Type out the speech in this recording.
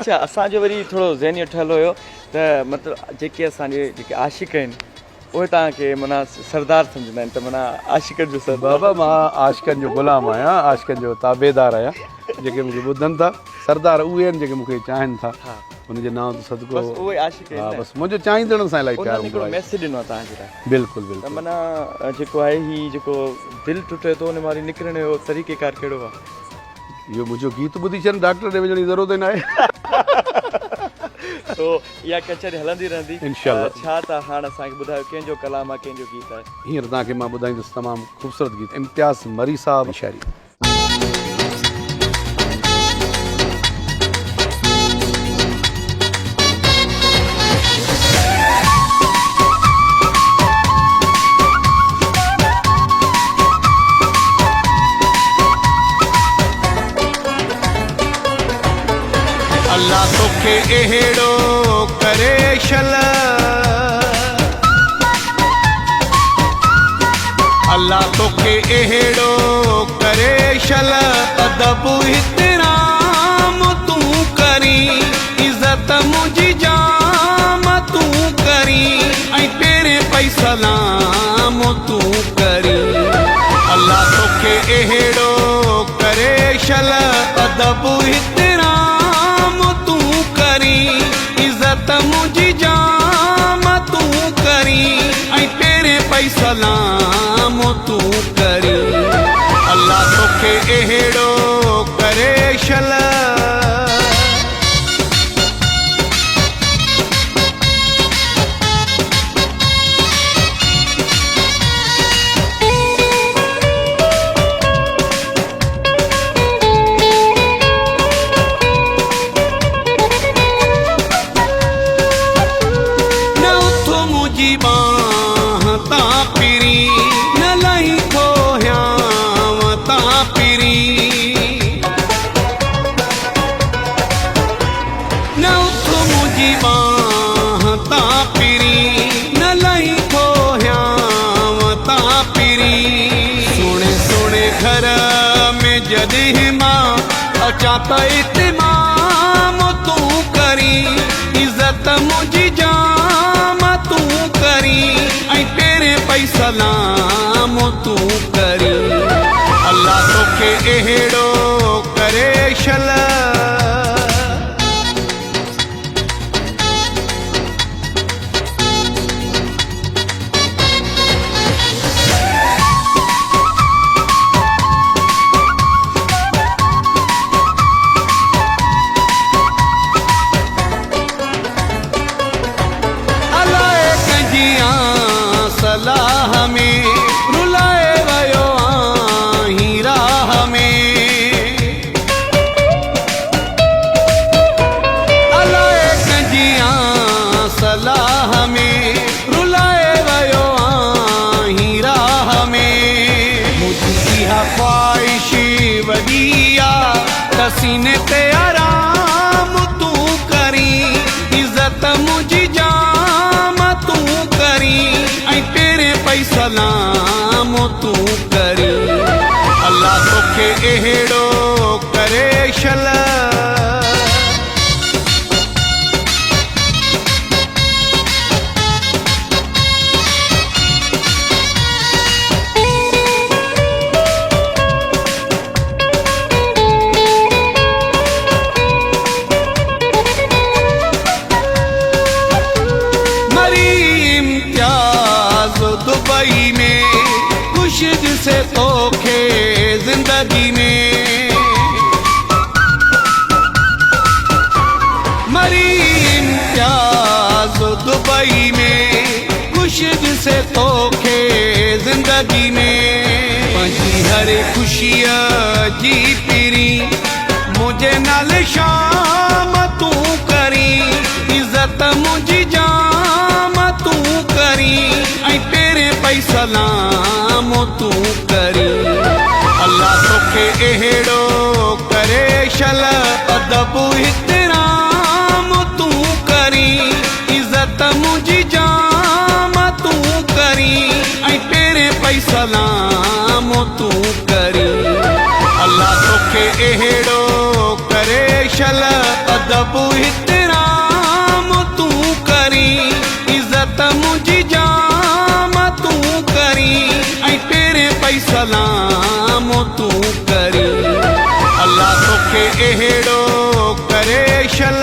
अच्छा असांजो वरी थोरो ज़हनी ठहियलु हुयो त मतिलबु जेके असांजे जेके आशिक़ आहिनि उहे तव्हांखे माना सरदार सम्झंदा आहिनि त माना आशिक़नि जो सरदार। बाबा मां आशिक़नि जो ग़ुलाम आहियां, आशिक़नि जो ताबेदार आहियां, जेके मूंखे ॿुधनि था। सरदार उहे आहिनि जेके मूंखे चाहिनि था, हुनजे नाम ते सदको। बसि उहे आशिक़ हा बसि मुंहिंजो चाहींदड़ सां इलाही प्यार हूंदो हिकिड़ो आहे। मैसेज ॾिनो आहे तव्हांजे लाइ। बिल्कुलु त बिल्कुलु। माना जेको आहे हीउ जेको दिलि टुटे थो उन वारी निकिरण जो तरीक़ेकार कहिड़ो आहे? इहो मुंहिंजो गीत ॿुधी छॾ, डॉक्टर ॾे वञण जी ज़रूरत ई न आहे। तो इहा कचहरी हलंदी रहंदी इंशाअल्लाह। छा त हाणे असांखे ॿुधायो कंहिंजो कलाम आहे कंहिंजो गीत आहे? हींअर तव्हांखे मां ॿुधाईंदुसि तमामु ख़ूबसूरत गीत, इम्तियाज़ मरी साहब शाइरी। अल्लाह तोखे अहिड़ो करे छल, अल्लाह तोखे अहिड़ो करे छल, अदब इहतराम तूं करी, इज़त मुंहिंजी जाम तूं करी, ऐं तेरे पई सलाम तूं करी। अल्लाह तोखे अहिड़ो करे छल, अदब इहतराम तूं करी, इज़त मुंहिंजी जाम तूं करी, ऐं तेरे पई सलाम तूं करी। अल्लाह तोखे अहिड़ो करे छल। जॾहिं मां अचां त इत्माम तूं करी, इज़त मुंहिंजी जाम तूं करी, ऐं तेरे पई सलाम तूं करी। अल्लाह तोखे अहिड़ो करे छल। सलाह में रुलाए वियो आहीं राह में, अलाए कंहिंजी सलाह में रुलाए वियो आहीं राह में। मुंहिंजी इहा ख्वाहिश वॾी आहे त सीने ते आराम तूं करी, इज़त मुंहिंजी जाम तूं करी, ऐं तेरे पई सलाम तूं करी। अल्लाह तोखे अहिड़ो करे छल। दुबई में खुश जिसे तोखे जिंदगी में, मरी इम्तियाज़ दुबई में खुश जिसे तोखे जिंदगी में। पंहिंजी हर ख़ुशीअ जी पीरी मुंहिंजे नाल शाम तूं करी, इज़त मुंहिंजी जाम तूं करी, ऐं तेरे पई सलाम तूं करी। अल्लाह तोखे अहिड़ो करे छल, अदब इहतराम तूं करी, इज़त मुंहिंजी जाम तूं करी, ऐं तेरे पई सलाम तूं करी। अल्लाह तोखे अहिड़ो करे छल। अदब इहतराम तू करी इज्जत मुझी जाम तू करी ऐं तेरे पई सलाम तू करी अल्लाह तोखे अहिड़ो करे शल